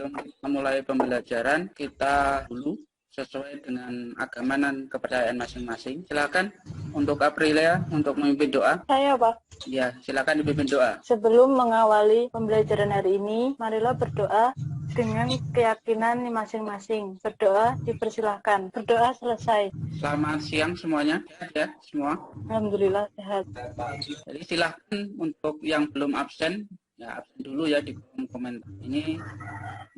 sebelum kita mulai pembelajaran, kita dulu sesuai dengan agama dan kepercayaan masing-masing. Silakan untuk Aprilia untuk memimpin doa. Saya, Pak. Ya, silakan dipimpin doa. Sebelum mengawali pembelajaran hari ini, marilah berdoa dengan keyakinan masing-masing. Berdoa dipersilahkan. Berdoa selesai. Selamat siang semuanya. Sehat ya semua? Alhamdulillah sehat. Jadi silakan untuk yang belum absen, ya absen dulu ya di kolom komentar. Ini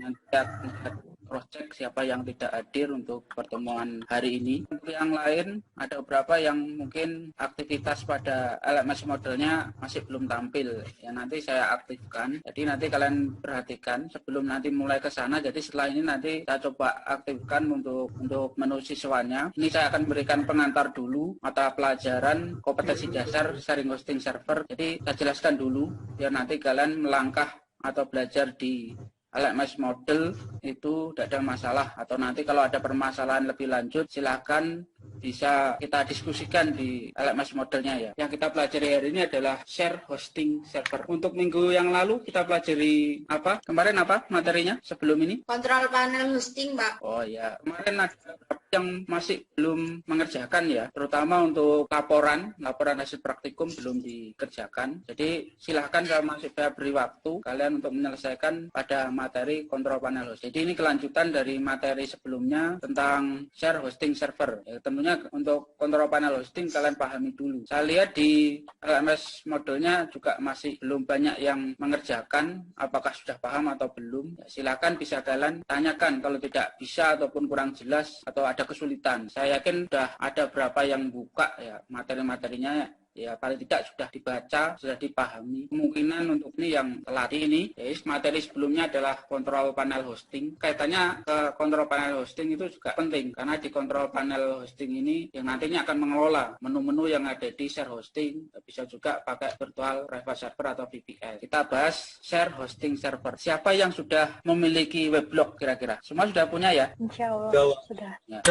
nanti akan cross check siapa yang tidak hadir untuk pertemuan hari ini. Untuk yang lain ada beberapa yang mungkin aktivitas pada LMS modelnya masih belum tampil. Ya nanti saya aktifkan. Jadi nanti kalian perhatikan sebelum nanti mulai ke sana. Jadi setelah ini nanti saya coba aktifkan untuk menu siswanya. Ini saya akan berikan pengantar dulu mata pelajaran kompetensi dasar sharing hosting server. Jadi saya jelaskan dulu biar nanti kalian melangkah atau belajar di LMS model itu tidak ada masalah, atau nanti kalau ada permasalahan lebih lanjut silahkan bisa kita diskusikan di LMS modelnya ya. Yang kita pelajari hari ini adalah share hosting server. Untuk minggu yang lalu kita pelajari apa? Kemarin apa materinya sebelum ini? Kontrol panel hosting, Pak. Oh ya, kemarin ada yang masih belum mengerjakan ya, terutama untuk laporan hasil praktikum belum dikerjakan. Jadi silahkan saya masih beri waktu kalian untuk menyelesaikan pada materi kontrol panel host. Jadi ini kelanjutan dari materi sebelumnya tentang share hosting server. Ya, tentunya untuk kontrol panel hosting kalian pahami dulu. Saya lihat di LMS modelnya juga masih belum banyak yang mengerjakan. Apakah sudah paham atau belum? Ya, silakan bisa kalian tanyakan kalau tidak bisa ataupun kurang jelas atau ada kesulitan. Saya yakin sudah ada berapa yang buka ya materi-materinya. Ya paling tidak sudah dibaca, sudah dipahami. Kemungkinan untuk ini yang telat ini, ya materi sebelumnya adalah kontrol panel hosting. Kaitannya ke kontrol panel hosting itu juga penting, karena di kontrol panel hosting ini yang nantinya akan mengelola menu-menu yang ada di share hosting. Bisa juga pakai virtual private server atau VPS. Kita bahas share hosting server. Siapa yang sudah memiliki weblog kira-kira? Semua sudah punya ya? Insya Allah sudah. Ya.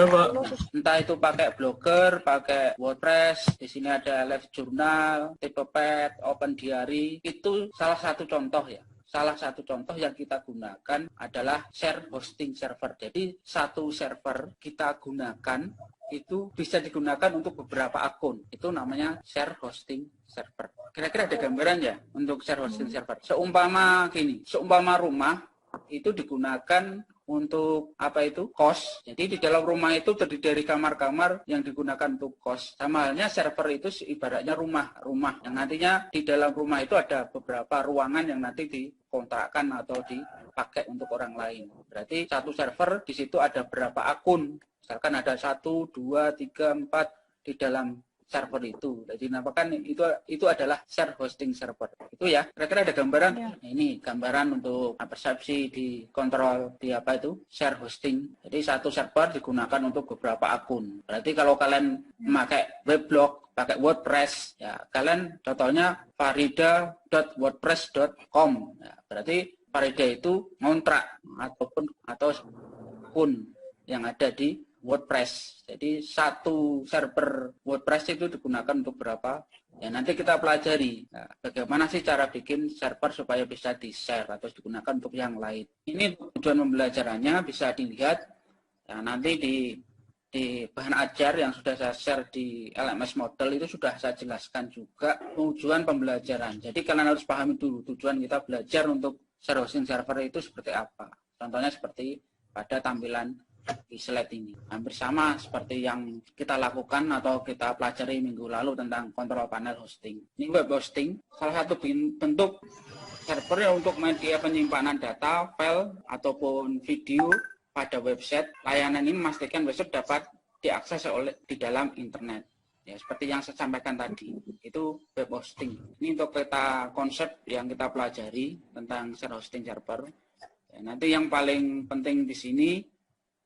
Entah itu pakai Blogger, pakai WordPress, di sini ada live jurnal, Typepad, Open Diary, itu salah satu contoh ya. Salah satu contoh yang kita gunakan adalah share hosting server. Jadi satu server kita gunakan itu bisa digunakan untuk beberapa akun. Itu namanya share hosting server. Kira-kira ada gambaran ya untuk share hosting server. Seumpama rumah itu digunakan untuk apa itu kos. Jadi di dalam rumah itu terdiri dari kamar-kamar yang digunakan untuk kos. Sama halnya server itu ibaratnya rumah yang nantinya di dalam rumah itu ada beberapa ruangan yang nanti dikontrakkan atau dipakai untuk orang lain. Berarti satu server di situ ada berapa akun. Misalkan ada 1, 2, 3, 4 di dalam server itu. Jadi namakan itu adalah share hosting server. Itu ya. Kira-kira ada gambaran? Ya. Nah, ini gambaran untuk persepsi di kontrol di apa itu share hosting. Jadi satu server digunakan untuk beberapa akun. Berarti kalau kalian memakai weblog, pakai WordPress, ya kalian contohnya farida.wordpress.com. Ya, berarti Farida itu ngontrak atau akun yang ada di WordPress. Jadi satu server WordPress itu digunakan untuk berapa? Ya nanti kita pelajari. Nah, bagaimana sih cara bikin server supaya bisa di-share atau digunakan untuk yang lain. Ini tujuan pembelajarannya bisa dilihat. Ya, nanti di bahan ajar yang sudah saya share di LMS model itu sudah saya jelaskan juga tujuan pembelajaran. Jadi kalian harus pahami dulu tujuan kita belajar untuk share hosting server itu seperti apa. Contohnya seperti pada tampilan di slide ini. Hampir sama seperti yang kita lakukan atau kita pelajari minggu lalu tentang kontrol panel hosting. Ini web hosting, salah satu bentuk server untuk media penyimpanan data, file, ataupun video pada website. Layanan ini memastikan website dapat diakses di dalam internet. Ya, seperti yang saya sampaikan tadi, itu web hosting. Ini untuk peta konsep yang kita pelajari tentang share hosting server. Ya, nanti yang paling penting di sini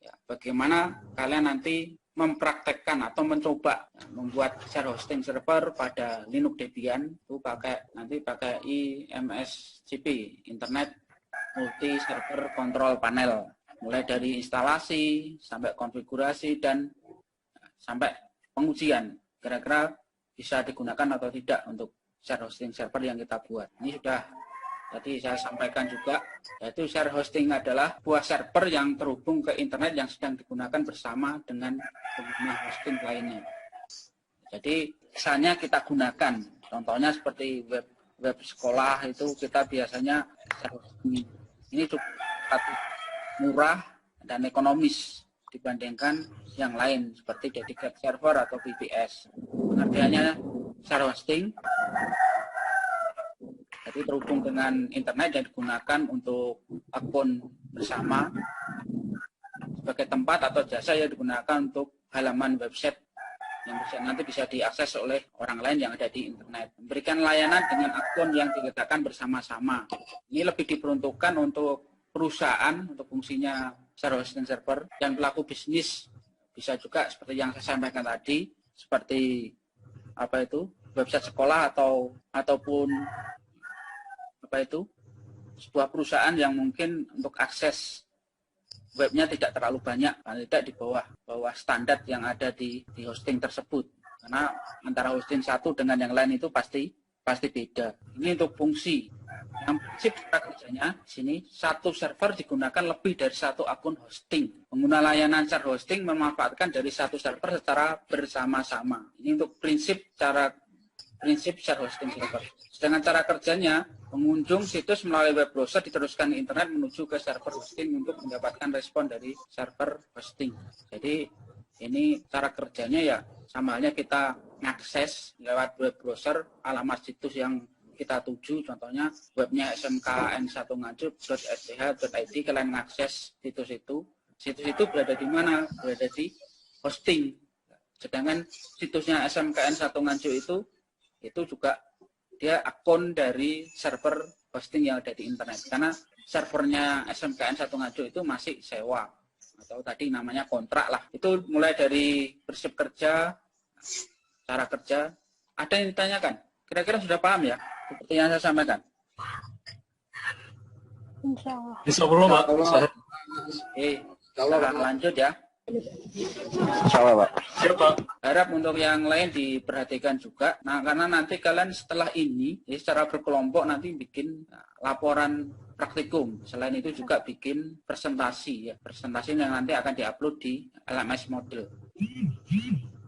ya, bagaimana kalian nanti mempraktekkan atau mencoba ya, membuat share hosting server pada Linux Debian itu pakai IMSCP, Internet Multi Server Control Panel, mulai dari instalasi sampai konfigurasi dan sampai pengujian kira-kira bisa digunakan atau tidak untuk share hosting server yang kita buat. Ini sudah tadi saya sampaikan juga, yaitu share hosting adalah buah server yang terhubung ke internet yang sedang digunakan bersama dengan pengguna hosting lainnya. Jadi misalnya kita gunakan, contohnya seperti web sekolah itu kita biasanya share hosting. Ini cukup murah dan ekonomis dibandingkan yang lain seperti dedicated server atau VPS. Pengertiannya share hosting, jadi terhubung dengan internet dan digunakan untuk akun bersama sebagai tempat atau jasa yang digunakan untuk halaman website yang nanti bisa diakses oleh orang lain yang ada di internet. Memberikan layanan dengan akun yang diletakkan bersama-sama. Ini lebih diperuntukkan untuk perusahaan, untuk fungsinya share hosting server, dan pelaku bisnis bisa juga seperti yang saya sampaikan tadi, seperti website sekolah ataupun sebuah perusahaan yang mungkin untuk akses webnya tidak terlalu banyak, tidak di bawah standar yang ada di hosting tersebut, karena antara hosting satu dengan yang lain itu pasti beda. Ini untuk fungsi. Yang prinsip cara kerjanya di sini, satu server digunakan lebih dari satu akun hosting. Pengguna layanan share hosting memanfaatkan dari satu server secara bersama-sama. Ini untuk prinsip share hosting server. Sedangkan cara kerjanya, pengunjung situs melalui web browser diteruskan ke internet menuju ke server hosting untuk mendapatkan respon dari server hosting. Jadi ini cara kerjanya ya sama halnya kita mengakses lewat web browser alamat situs yang kita tuju, contohnya webnya smkn1nganjuk.sch.id, kalian mengakses situs itu. Situs itu berada di mana? Berada di hosting. Sedangkan situsnya SMKN1Nganjuk itu juga dia akun dari server hosting yang ada di internet. Karena servernya SMKN1Nganjuk itu masih sewa, atau tadi namanya kontrak lah. Itu mulai dari prinsip kerja, cara kerja. Ada yang ditanyakan? Kira-kira sudah paham ya? Seperti yang saya sampaikan. Insya Allah. Insya Allah, Pak. Kita lanjut ya. Insya Allah, Pak. Siap, Pak. Harap untuk yang lain diperhatikan juga. Nah, karena nanti kalian setelah ini, secara berkelompok nanti bikin laporan praktikum. Selain itu juga bikin presentasi ya. Presentasi yang nanti akan diupload di LMS Model.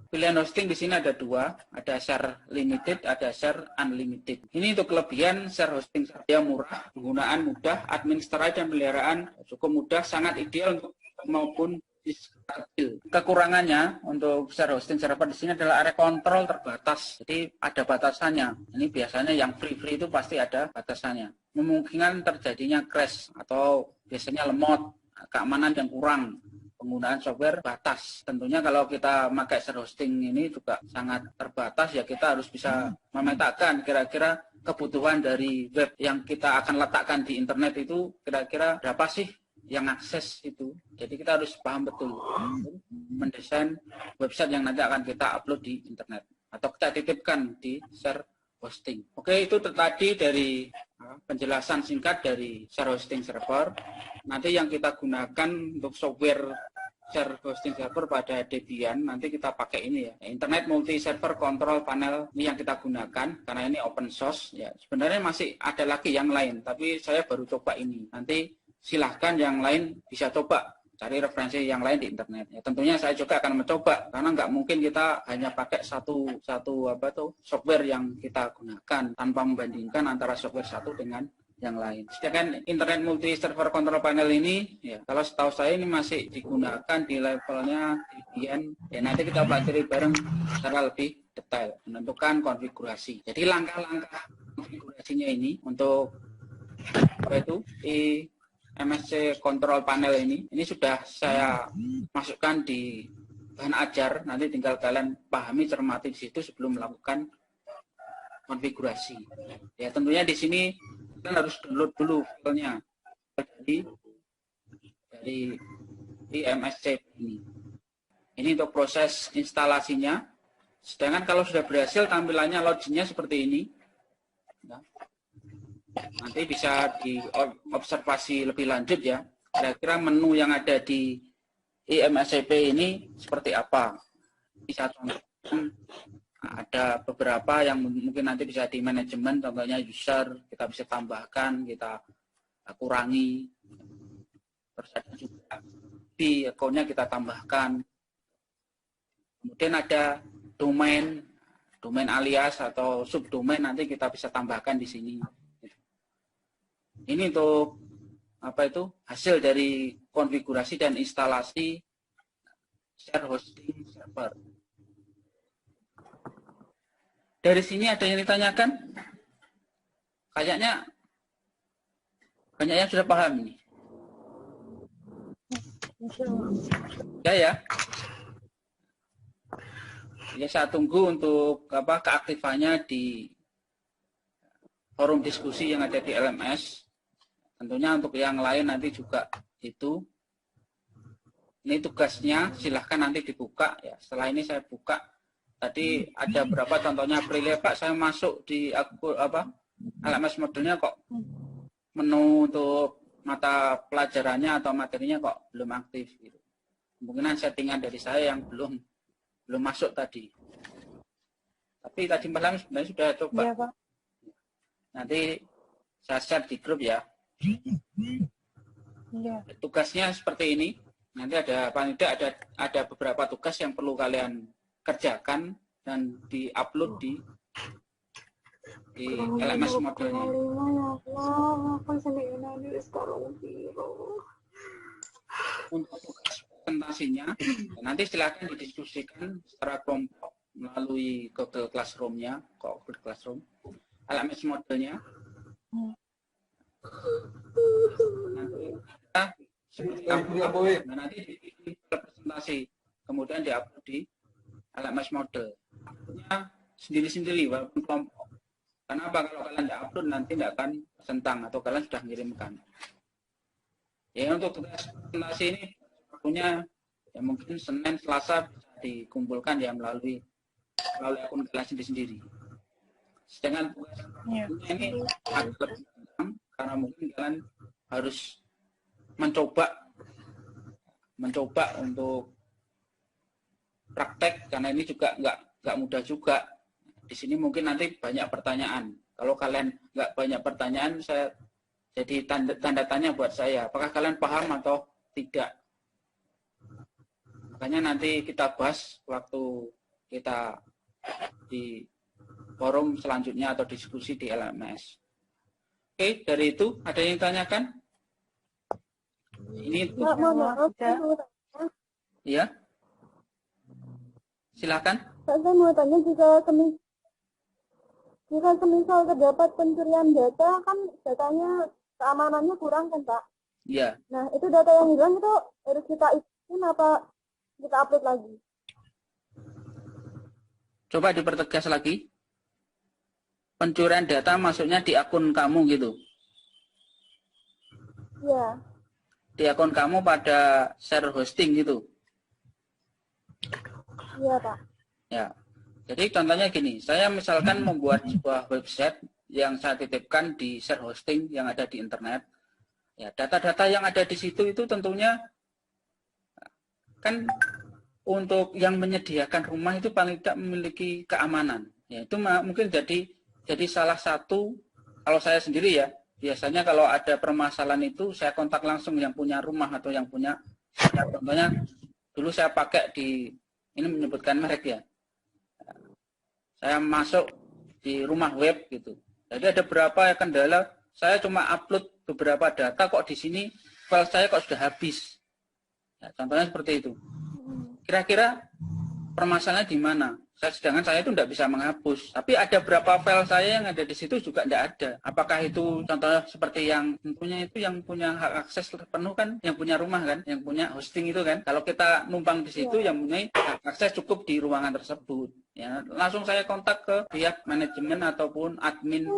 Pilihan hosting di sini ada dua, ada share limited, ada share unlimited. Ini untuk kelebihan share hosting server murah, penggunaan mudah, administrasi dan pemeliharaan cukup mudah, sangat ideal untuk maupun kecil. Kekurangannya untuk share hosting server di sini adalah area kontrol terbatas. Jadi ada batasannya. Ini biasanya yang free itu pasti ada batasannya. Memungkinkan terjadinya crash atau biasanya lemot, keamanan yang kurang. Penggunaan software batas. Tentunya kalau kita pakai share hosting ini juga sangat terbatas ya, kita harus bisa memetakan kira-kira kebutuhan dari web yang kita akan letakkan di internet itu kira-kira berapa sih yang akses itu. Jadi kita harus paham betul mendesain website yang nanti akan kita upload di internet atau kita titipkan di share hosting. Oke, itu tadi dari penjelasan singkat dari share hosting server. Nanti yang kita gunakan untuk software share hosting server pada Debian, nanti kita pakai ini ya, Internet Multi Server Control Panel. Ini yang kita gunakan karena ini open source ya. Sebenarnya masih ada lagi yang lain, tapi saya baru coba ini. Nanti silahkan yang lain bisa coba cari referensi yang lain di internet. Ya, tentunya saya juga akan mencoba karena nggak mungkin kita hanya pakai satu software yang kita gunakan tanpa membandingkan antara software satu dengan yang lain. Sedangkan Internet Multi Server Control Panel ini, ya kalau setahu saya ini masih digunakan di levelnya Debian. Ya nanti kita pelajari bareng secara lebih detail menentukan konfigurasi. Jadi langkah-langkah konfigurasinya ini untuk MSC Control Panel ini sudah saya masukkan di bahan ajar. Nanti tinggal kalian pahami, cermati di situ sebelum melakukan konfigurasi. Ya tentunya di sini kalian harus download dulu filenya dari MSC ini. Ini untuk proses instalasinya. Sedangkan kalau sudah berhasil, tampilannya login-nya seperti ini. Nah, nanti bisa diobservasi lebih lanjut ya. Kira-kira menu yang ada di IMSCP ini seperti apa. Bisa contohkan ada beberapa yang mungkin nanti bisa di manajemen, contohnya user, kita bisa tambahkan, kita kurangi. Terus ada juga di akunnya kita tambahkan. Kemudian ada domain alias atau subdomain nanti kita bisa tambahkan di sini. Ini untuk hasil dari konfigurasi dan instalasi share hosting server. Dari sini ada yang ditanyakan? Kayaknya banyak yang sudah paham ini. Ya. Ya, saya tunggu untuk keaktifannya di forum diskusi yang ada di LMS. Tentunya untuk yang lain nanti juga itu. Ini tugasnya, silahkan nanti dibuka ya. Setelah ini saya buka. Tadi ada berapa contohnya Aprilia, Pak, saya masuk di LMS modelnya kok menu untuk mata pelajarannya atau materinya kok belum aktif gitu. Kemungkinan settingan dari saya yang belum masuk tadi. Tapi tadi malam sebenarnya sudah coba. Iya, Pak. Nanti saya share di grup ya. Iya. Tugasnya seperti ini. Nanti ada beberapa tugas yang perlu kalian kerjakan dan diupload di LMS modelnya. Untuk tugas presentasinya, nanti silakan didiskusikan secara kelompok melalui Google Classroom-nya, LMS modelnya. Nanti di presentasi, kemudian diupload di LMS model. Sendiri-sendiri walaupun kelompok. Kenapa? Kalau kalian tidak upload nanti tidak akan sentang atau kalian sudah mengirimkan. Ya, untuk tugas presentasi ini punya ya mungkin Senin, Selasa bisa dikumpulkan ya melalui akun kalian sendiri-sendiri. Sedangkan tugas ini agak lebih gampang karena mungkin kalian harus mencoba untuk praktek karena ini juga nggak mudah juga. Di sini mungkin nanti banyak pertanyaan. Kalau kalian nggak banyak pertanyaan, saya jadi tanda tanya buat saya. Apakah kalian paham atau tidak? Makanya nanti kita bahas waktu kita di forum selanjutnya atau diskusi di LMS. Oke, dari itu ada yang ditanyakan? Ini itu. Ya. Silakan. Saya mau tanya jika semisal terdapat pencurian data, kan datanya keamanannya kurang kan, Pak? Iya. Nah, itu data yang hilang itu harus kita isiin apa kita upload lagi? Coba dipertegas lagi. Pencurian data maksudnya di akun kamu gitu? Iya. Di akun kamu pada share hosting gitu? Iya, Pak. Ya. Jadi contohnya gini, saya misalkan membuat sebuah website yang saya titipkan di share hosting yang ada di internet. Ya, data-data yang ada di situ itu tentunya kan untuk yang menyediakan rumah itu paling tidak memiliki keamanan. Ya, itu mungkin jadi salah satu, kalau saya sendiri ya, biasanya kalau ada permasalahan itu saya kontak langsung yang punya rumah atau yang punya, ya, contohnya dulu saya pakai ini menyebutkan merek ya, saya masuk di rumah web gitu. Jadi ada beberapa kendala, saya cuma upload beberapa data kok di sini file saya kok sudah habis. Ya, contohnya seperti itu. Kira-kira permasalahannya di mana? Sedangkan saya itu tidak bisa menghapus. Tapi ada berapa file saya yang ada di situ juga tidak ada. Apakah itu contohnya seperti yang tentunya itu yang punya hak akses penuh kan, yang punya rumah kan, yang punya hosting itu kan. Kalau kita numpang di situ yang punya hak akses cukup di ruangan tersebut. Ya, langsung saya kontak ke pihak manajemen ataupun admin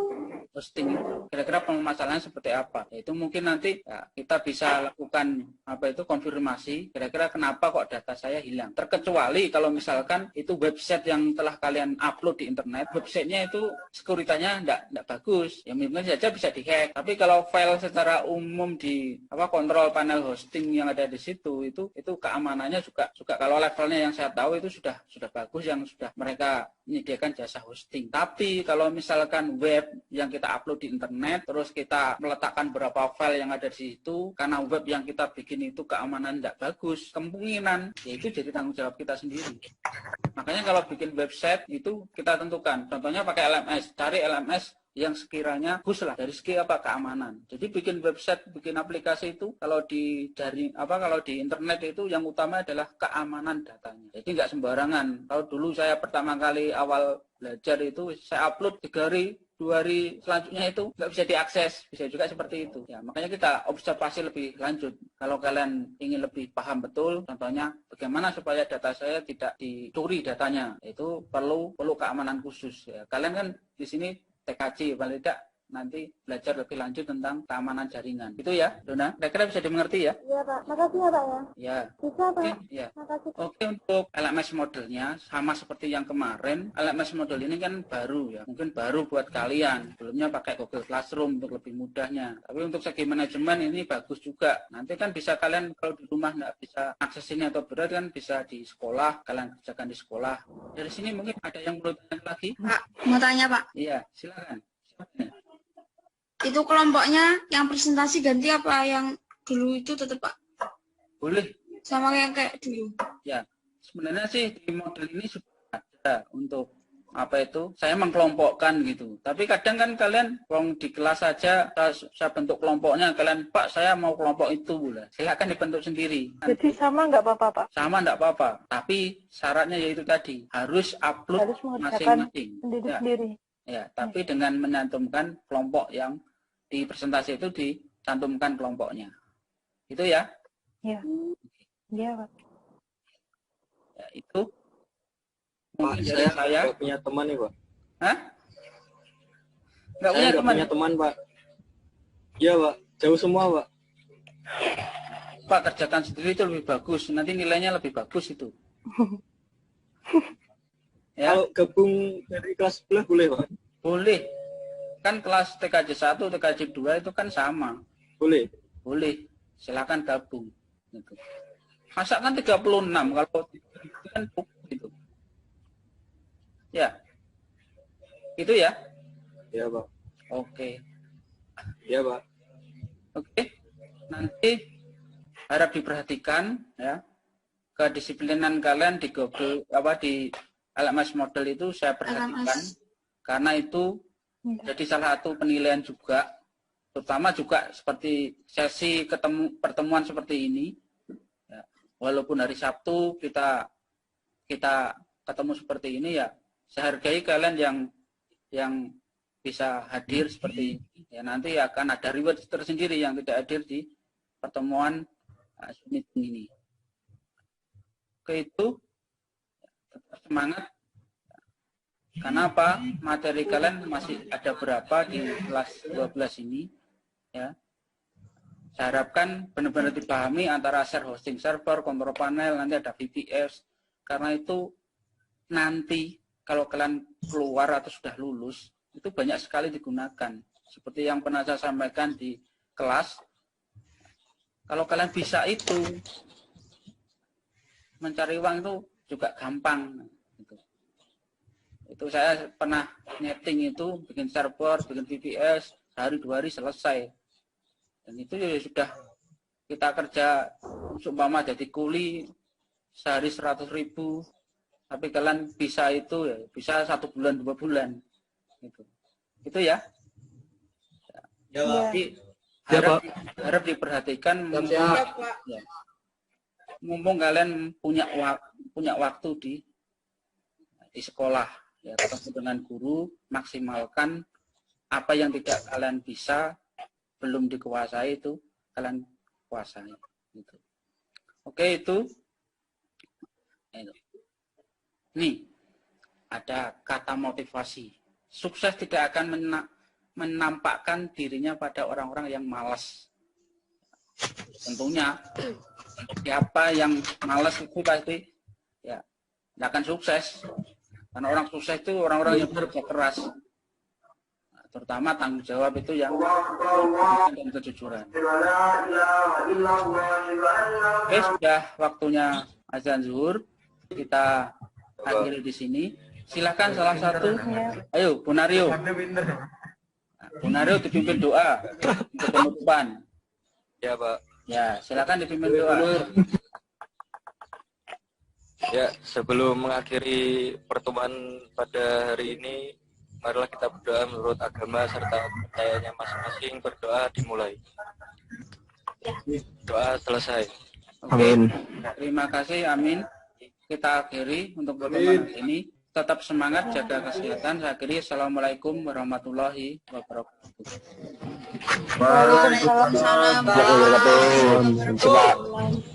hosting itu. Kira-kira permasalahan seperti apa? Ya, itu mungkin nanti ya, kita bisa lakukan konfirmasi. Kira-kira kenapa kok data saya hilang? Terkecuali kalau misalkan itu website yang telah kalian upload di internet, websitenya itu sekuritasnya tidak bagus. Ya mungkin saja bisa dihack. Tapi kalau file secara umum di kontrol panel hosting yang ada di situ itu keamanannya juga kalau levelnya yang saya tahu itu sudah bagus, yang sudah mereka menyediakan jasa hosting. Tapi kalau misalkan web yang kita upload di internet, terus kita meletakkan berapa file yang ada di situ, karena web yang kita bikin itu keamanan tidak bagus, kemungkinan yaitu jadi tanggung jawab kita sendiri. Makanya kalau bikin website itu kita tentukan. Contohnya pakai LMS, cari LMS yang sekiranya bagus lah dari segi keamanan. Jadi bikin website, bikin aplikasi itu kalau di internet itu yang utama adalah keamanan datanya. Jadi nggak sembarangan. Kalau dulu saya pertama kali awal belajar itu saya upload 3 hari, 2 hari selanjutnya itu nggak bisa diakses, bisa juga seperti itu. Ya, makanya kita observasi lebih lanjut. Kalau kalian ingin lebih paham betul, contohnya bagaimana supaya data saya tidak dicuri datanya, itu perlu keamanan khusus. Ya, kalian kan di sini TKJ, paling tidak nanti belajar lebih lanjut tentang keamanan jaringan. Itu ya, Dona. Kira-kira bisa dimengerti ya? Iya, Pak. Makasih ya, Pak ya. Ya. Bisa, Pak. Oke, ya. Makasih. Oke, untuk LMS modelnya sama seperti yang kemarin. LMS model ini kan baru ya. Mungkin baru buat kalian. Sebelumnya pakai Google Classroom untuk lebih mudahnya. Tapi untuk segi manajemen ini bagus juga. Nanti kan bisa kalian kalau di rumah nggak bisa akses ini atau berat kan bisa di sekolah. Kalian kerjakan di sekolah. Dari sini mungkin ada yang perlu tanya lagi? Pak, mau tanya Pak. Iya, silakan. Itu kelompoknya yang presentasi ganti apa yang dulu itu tetap Pak? Boleh. Sama yang kayak dulu. Ya, sebenarnya sih di model ini sudah ada untuk apa itu, saya mengkelompokkan gitu. Tapi kadang kan kalian di kelas saja saya bentuk kelompoknya, kalian Pak saya mau kelompok itu boleh. Silakan dibentuk sendiri. Jadi sama nggak apa-apa, Pak? Sama nggak apa-apa. Tapi syaratnya yaitu tadi harus upload masing-masing. Sendiri-sendiri. Ya, tapi dengan menyantumkan kelompok yang di presentasi itu dicantumkan kelompoknya. Itu ya? Iya. Iya, Pak. Ya, itu. Pak, saya nggak punya teman nih, Pak. Hah? Nggak Saya nggak punya teman, Pak. Iya, Pak. Jauh semua, Pak. Pak, kerjakan sendiri itu lebih bagus. Nanti nilainya lebih bagus itu. Ya. Kalau gabung dari kelas sebelah boleh, Pak? Boleh. Kan kelas TKJ 1, TKJ 2 itu kan sama. Boleh. Boleh. Silakan gabung. Gitu. Masa kan 36 kalau kan gitu. Ya. Itu ya? Ya, Pak. Oke. Ya, Pak. Oke. Nanti harap diperhatikan ya. Kedisiplinan kalian di Google di LMS model itu saya perhatikan karena itu jadi salah satu penilaian juga, terutama juga seperti sesi pertemuan seperti ini. Ya, walaupun hari Sabtu kita ketemu seperti ini ya, saya hargai kalian yang bisa hadir seperti ini. Ya, nanti akan ada reward tersendiri yang tidak hadir di pertemuan meeting ini. Oke, itu tetap semangat. Karena apa? Materi kalian masih ada berapa di kelas 12 ini ya. Saya harapkan benar-benar dipahami antara share hosting server, kontrol panel, nanti ada VPS. Karena itu nanti kalau kalian keluar atau sudah lulus itu banyak sekali digunakan. Seperti yang pernah saya sampaikan di kelas. Kalau kalian bisa itu mencari uang itu juga gampang. Itu saya pernah nyeting itu, bikin server, bikin VPS, sehari 2 hari selesai. Dan itu ya sudah kita kerja, seumpama jadi kuli, sehari 100.000, tapi kalian bisa itu ya, bisa 1 bulan, 2 bulan. Gitu. Itu ya. Ya, Pak. Jadi, harap diperhatikan. Mumpung kalian punya waktu di sekolah. Ya, ketemu dengan guru, maksimalkan apa yang tidak kalian bisa, belum dikuasai itu kalian kuasai. Gitu. Oke, itu. Nih, ada kata motivasi. Sukses tidak akan menampakkan dirinya pada orang-orang yang malas. Tentunya, siapa yang malas itu pasti ya tidak akan sukses. Karena orang sukses itu orang-orang yang bekerja keras. Nah, terutama tanggung jawab itu yang dan kejujuran. Oke, sudah waktunya azan zuhur. Kita akhiri di sini. Silakan salah satu. Ayo, Bu Nario. Bu Nario dipimpin doa untuk penutupan. Ya, Pak. Ya, silakan dipimpin doa. Ya, sebelum mengakhiri pertemuan pada hari ini, marilah kita berdoa menurut agama serta percayaannya masing-masing. Berdoa dimulai. Doa selesai. Amin. Terima kasih, amin. Kita akhiri untuk pertemuan ini. Tetap semangat, jaga kesehatan. Saya akhiri. Assalamualaikum warahmatullahi wabarakatuh. Waalaikumsalam warahmatullahi wabarakatuh.